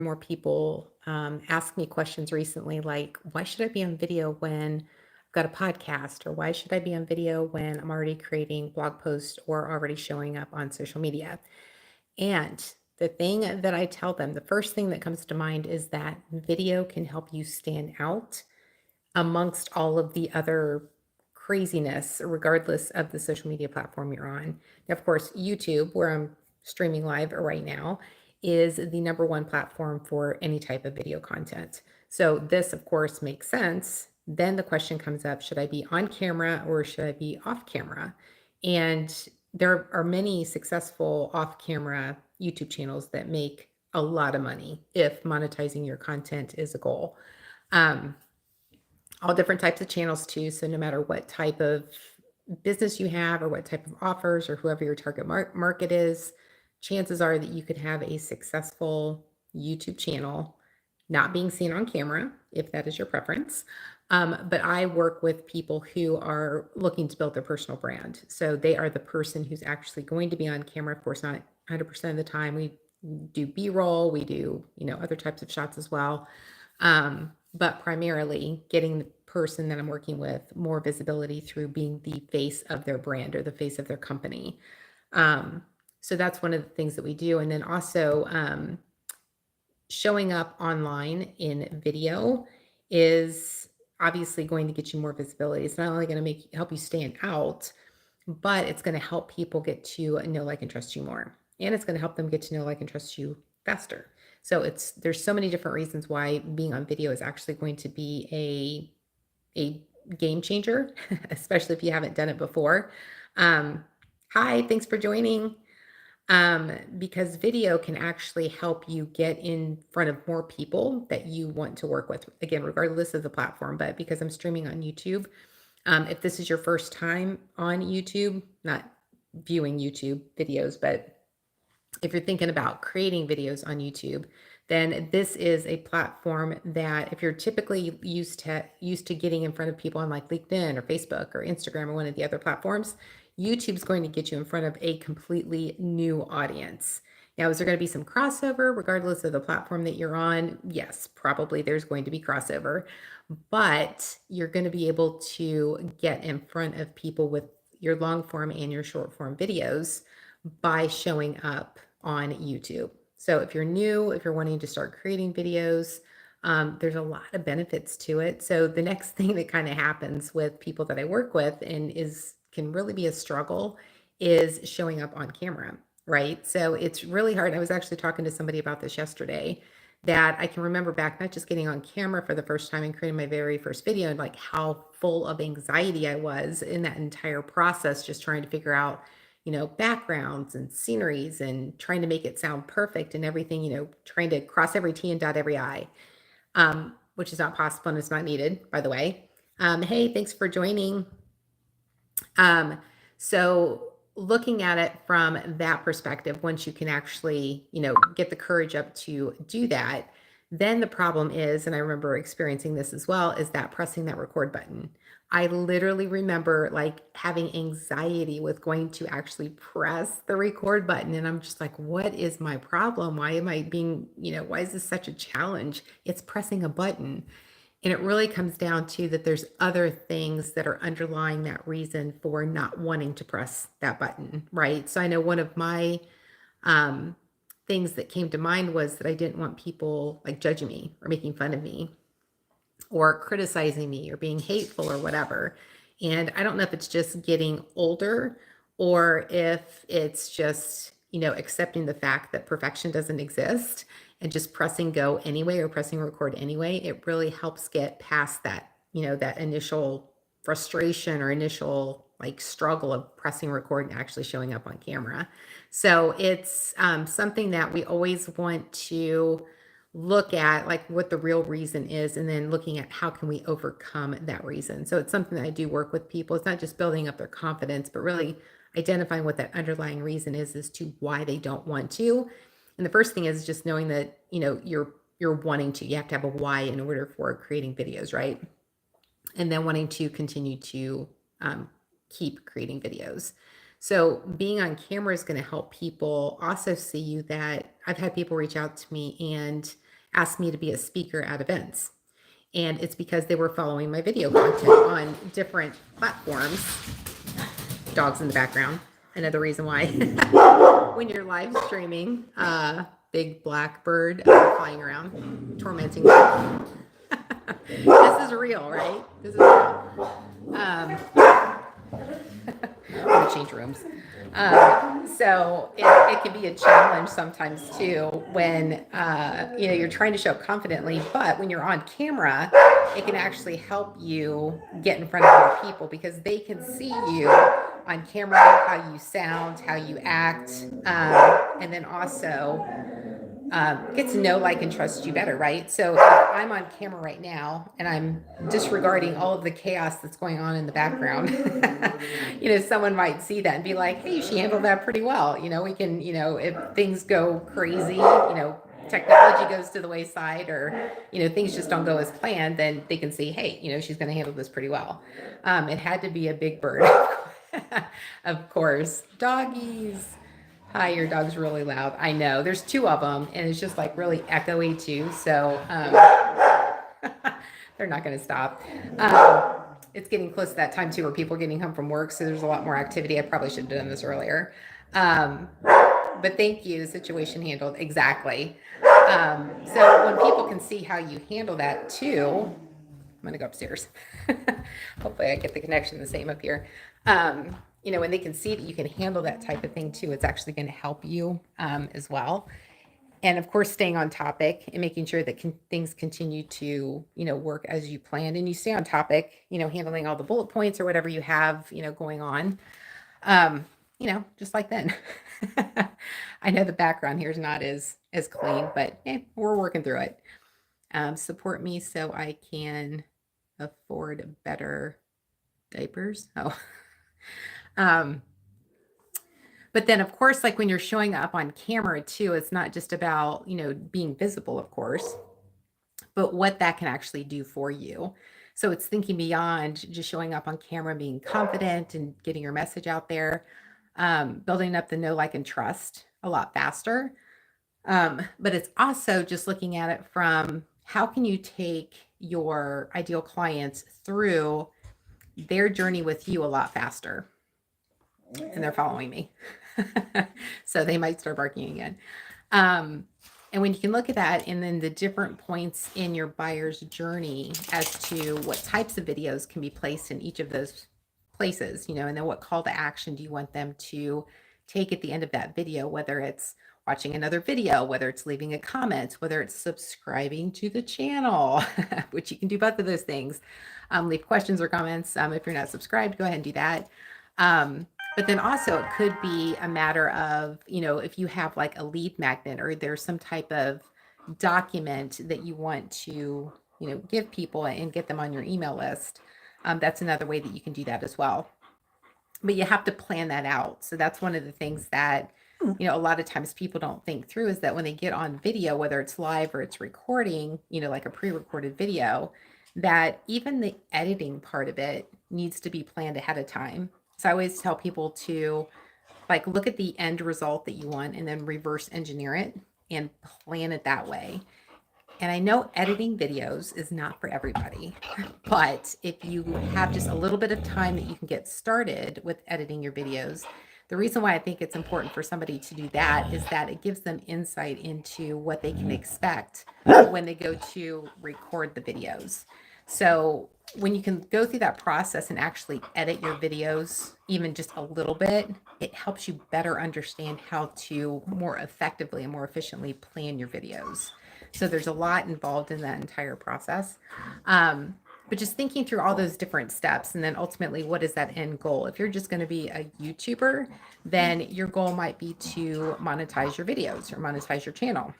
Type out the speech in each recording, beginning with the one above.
more people ask me questions recently like, why should I be on video when I've got a podcast? Or why should I be on video when I'm already creating blog posts or already showing up on social media? And the thing that I tell them, the first thing that comes to mind is that video can help you stand out amongst all of the other craziness, regardless of the social media platform you're on. Now, of course, YouTube, where I'm streaming live right now, is the number one platform for any type of video content. So, this, of course, makes sense. Then the question comes up, should I be on camera or should I be off camera? And there are many successful off camera YouTube channels that make a lot of money if monetizing your content is a goal. Um, all different types of channels too. So no matter what type of business you have or what type of offers or whoever your target market is, chances are that you could have a successful YouTube channel, not being seen on camera, if that is your preference. But I work with people who are looking to build their personal brand. So they are the person who's actually going to be on camera. Of course, not 100% of the time. We do B-roll, we do, other types of shots as well. But primarily getting the person that I'm working with more visibility through being the face of their brand or the face of their company. So that's one of the things that we do. And then also showing up online in video is obviously going to get you more visibility. It's not only going to help you stand out, but it's going to help people get to know, like, and trust you more. And it's going to help them get to know, like, and trust you faster. So there's so many different reasons why being on video is actually going to be a game changer, especially if you haven't done it before. Hi, thanks for joining. Because video can actually help you get in front of more people that you want to work with. Again, regardless of the platform, but because I'm streaming on YouTube, if this is your first time on YouTube, not viewing YouTube videos, but if you're thinking about creating videos on YouTube, then this is a platform that if you're typically used to getting in front of people on like LinkedIn or Facebook or Instagram or one of the other platforms, YouTube's going to get you in front of a completely new audience. Now, is there going to be some crossover regardless of the platform that you're on? Yes, probably there's going to be crossover, but you're going to be able to get in front of people with your long form and your short form videos by showing up on YouTube. So if you're new, if you're wanting to start creating videos, there's a lot of benefits to it. So the next thing that kind of happens with people that I work with and can really be a struggle is showing up on camera, right? So it's really hard. I was actually talking to somebody about this yesterday, that I can remember back, not just getting on camera for the first time and creating my very first video, and like how full of anxiety I was in that entire process, just trying to figure out, backgrounds and sceneries and trying to make it sound perfect and everything, trying to cross every T and dot every I, which is not possible and it's not needed, by the way. Hey, thanks for joining. So looking at it from that perspective, once you can actually, get the courage up to do that, then the problem is, and I remember experiencing this as well, is that pressing that record button. I literally remember like having anxiety with going to actually press the record button. And I'm just like, what is my problem? Why am I being, why is this such a challenge? It's pressing a button. And it really comes down to that there's other things that are underlying that reason for not wanting to press that button, right? So I know one of my things that came to mind was that I didn't want people like judging me or making fun of me or criticizing me or being hateful or whatever. And I don't know if it's just getting older or if it's just, accepting the fact that perfection doesn't exist and just pressing go anyway or pressing record anyway. It really helps get past that, that initial frustration or initial like struggle of pressing record and actually showing up on camera. So it's something that we always want to look at, like what the real reason is, and then looking at how can we overcome that reason. So it's something that I do work with people. It's not just building up their confidence, but really identifying what that underlying reason is as to why they don't want to. And the first thing is just knowing that, you're wanting to, you have to have a why in order for creating videos, right? And then wanting to continue to keep creating videos. So being on camera is going to help people also see you. That I've had people reach out to me and asked me to be a speaker at events. And it's because they were following my video content on different platforms. Dogs in the background. Another reason why when you're live streaming, big black bird flying around, tormenting me. This is real, right? This is real. I'm gonna change rooms. So it can be a challenge sometimes too when you're trying to show up confidently, but when you're on camera, it can actually help you get in front of more people because they can see you on camera, how you sound, how you act, and then also get to know, like, and trust you better, right? So if I'm on camera right now and I'm disregarding all of the chaos that's going on in the background, someone might see that and be like, hey, she handled that pretty well. We can, if things go crazy, technology goes to the wayside or, things just don't go as planned, then they can see, hey, she's going to handle this pretty well. It had to be a big bird, of course. Doggies. Hi, your dog's really loud. I know. There's two of them, and it's just like really echoey too. So they're not going to stop. It's getting close to that time too, where people are getting home from work, so there's a lot more activity. I probably should have done this earlier. But thank you. Situation handled exactly. So when people can see how you handle that too, I'm going to go upstairs. Hopefully I get the connection the same up here. When they can see that you can handle that type of thing too, it's actually going to help you as well. And of course, staying on topic and making sure that things continue to, work as you planned and you stay on topic, handling all the bullet points or whatever you have, going on, just like then. I know the background here is not as clean, but we're working through it. Support me so I can afford better diapers. Oh. But then of course, like when you're showing up on camera too, it's not just about, being visible, of course, but what that can actually do for you. So it's thinking beyond just showing up on camera, being confident and getting your message out there, building up the know, like, and trust a lot faster. But it's also just looking at it from how can you take your ideal clients through their journey with you a lot faster. And they're following me. So they might start barking again. And when you can look at that and then the different points in your buyer's journey as to what types of videos can be placed in each of those places, and then what call to action do you want them to take at the end of that video, whether it's watching another video, whether it's leaving a comment, whether it's subscribing to the channel, which you can do both of those things. Leave questions or comments. If you're not subscribed, go ahead and do that. But then also it could be a matter of, if you have like a lead magnet or there's some type of document that you want to, give people and get them on your email list. That's another way that you can do that as well. But you have to plan that out. So that's one of the things that, a lot of times people don't think through is that when they get on video, whether it's live or it's recording, like a pre-recorded video, that even the editing part of it needs to be planned ahead of time. So I always tell people to look at the end result that you want and then reverse engineer it and plan it that way. And I know editing videos is not for everybody, but if you have just a little bit of time that you can get started with editing your videos, the reason why I think it's important for somebody to do that is that it gives them insight into what they can expect when they go to record the videos. So when you can go through that process and actually edit your videos, even just a little bit, it helps you better understand how to more effectively and more efficiently plan your videos. So there's a lot involved in that entire process. But just thinking through all those different steps and then ultimately, what is that end goal? If you're just going to be a YouTuber, then your goal might be to monetize your videos or monetize your channel,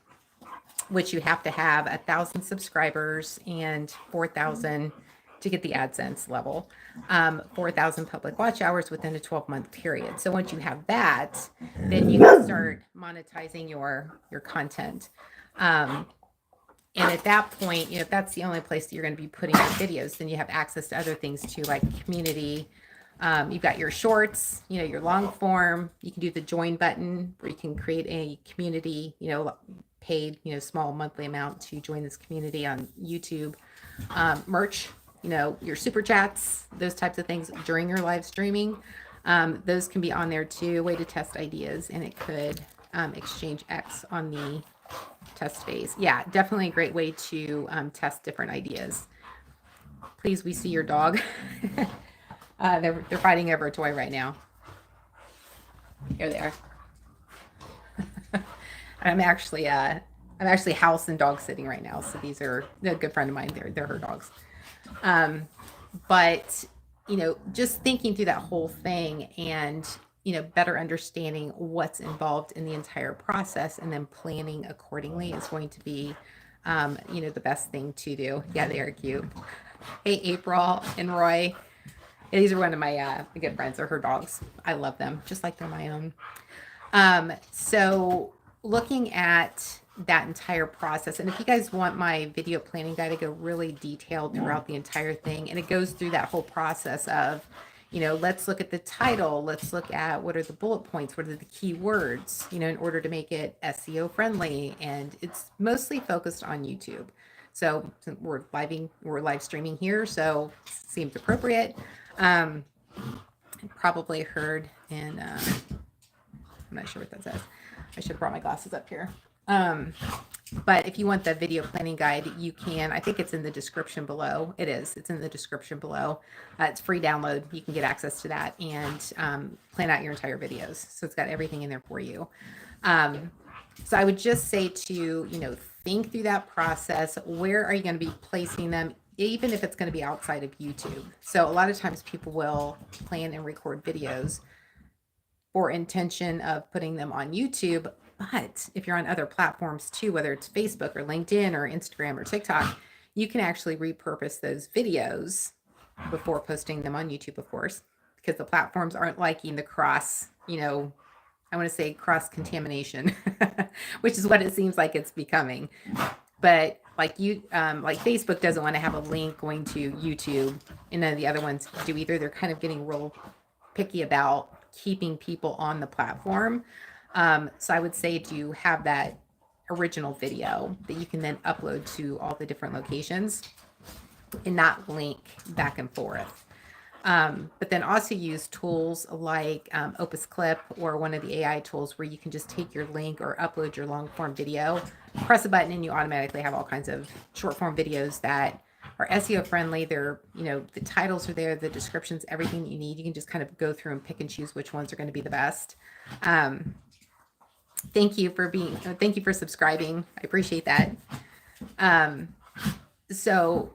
which you have to have 1,000 subscribers and 4,000 to get the AdSense level, 4,000 public watch hours within a 12-month period. So once you have that, then you can start monetizing your content. And at that point, if that's the only place that you're going to be putting your videos, then you have access to other things too, like community. You've got your shorts, your long form. You can do the join button where you can create a community, paid, small monthly amount to join this community on YouTube. Merch, your super chats, those types of things during your live streaming. Those can be on there too, a way to test ideas, and it could exchange X on the test phase. Yeah, definitely a great way to test different ideas. Please, we see your dog. They're fighting over a toy right now. Here they are. I'm actually house and dog sitting right now. So these are a good friend of mine. They're her dogs. But just thinking through that whole thing and better understanding what's involved in the entire process and then planning accordingly is going to be the best thing to do. Yeah, they are cute. Hey, April and Roy. Yeah, these are one of my good friends. They're her dogs. I love them, just like they're my own. So looking at that entire process, and if you guys want my video planning guide, I go really detailed throughout the entire thing, and it goes through that whole process of, let's look at the title, let's look at what are the bullet points, what are the key words, in order to make it SEO friendly, and it's mostly focused on YouTube. So we're live streaming here, so seems appropriate. Probably heard, and I'm not sure what that says. I should have brought my glasses up here. But if you want the video planning guide, you can. I think it's in the description below. It is. It's in the description below. It's free download. You can get access to that and plan out your entire videos. So it's got everything in there for you. So I would just say to, think through that process. Where are you going to be placing them? Even if it's going to be outside of YouTube. So a lot of times people will plan and record videos for intention of putting them on YouTube. But if you're on other platforms too, whether it's Facebook or LinkedIn or Instagram or TikTok, you can actually repurpose those videos before posting them on YouTube, of course, because the platforms aren't liking the cross, I want to say cross contamination, which is what it seems like it's becoming. But like Facebook doesn't want to have a link going to YouTube, and none of the other ones do either. They're kind of getting real picky about keeping people on the platform. So I would say to have that original video that you can then upload to all the different locations and not link back and forth. But then also use tools like Opus Clip or one of the AI tools where you can just take your link or upload your long form video, press a button, and you automatically have all kinds of short form videos that are SEO friendly. They're, the titles are there, the descriptions, everything that you need. You can just kind of go through and pick and choose which ones are going to be the best. Thank you for subscribing. I appreciate that. So,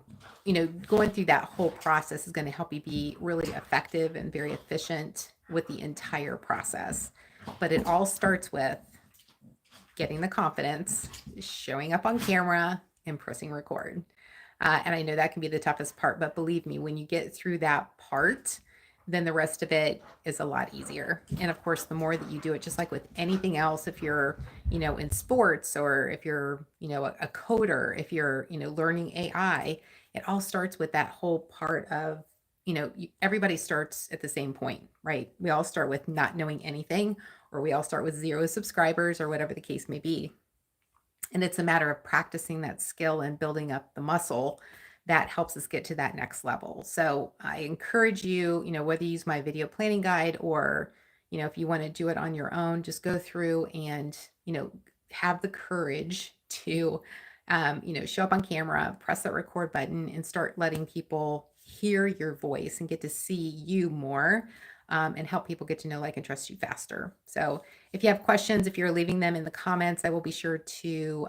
going through that whole process is going to help you be really effective and very efficient with the entire process. But it all starts with getting the confidence, showing up on camera, and pressing record. And I know that can be the toughest part, but believe me, when you get through that part, then the rest of it is a lot easier. And of course, the more that you do it, just like with anything else, if you're, in sports, or if you're, a coder, if you're, learning AI, it all starts with that whole part of, everybody starts at the same point, right? We all start with not knowing anything, or we all start with 0 subscribers, or whatever the case may be. And it's a matter of practicing that skill and building up the muscle that helps us get to that next level. So I encourage you, whether you use my video planning guide or, if you want to do it on your own, just go through and, have the courage to, show up on camera, press that record button, and start letting people hear your voice and get to see you more. And help people get to know, like, and trust you faster. So if you have questions, if you're leaving them in the comments, I will be sure to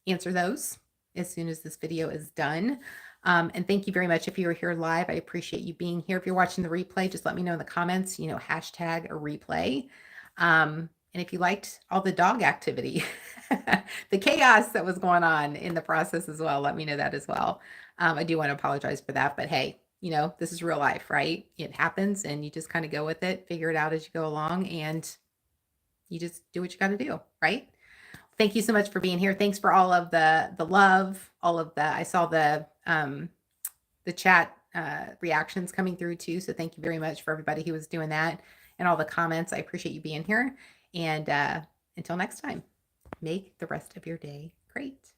answer those as soon as this video is done. And thank you very much. If you were here live, I appreciate you being here. If you're watching the replay, just let me know in the comments, hashtag a replay. And if you liked all the dog activity, the chaos that was going on in the process as well, let me know that as well. I do want to apologize for that, but hey, this is real life, right? It happens, and you just kind of go with it, figure it out as you go along, and you just do what you got to do, right? Thank you so much for being here. Thanks for all of the love, all of I saw the chat reactions coming through too. So thank you very much for everybody who was doing that and all the comments. I appreciate you being here. And until next time, Make the rest of your day great.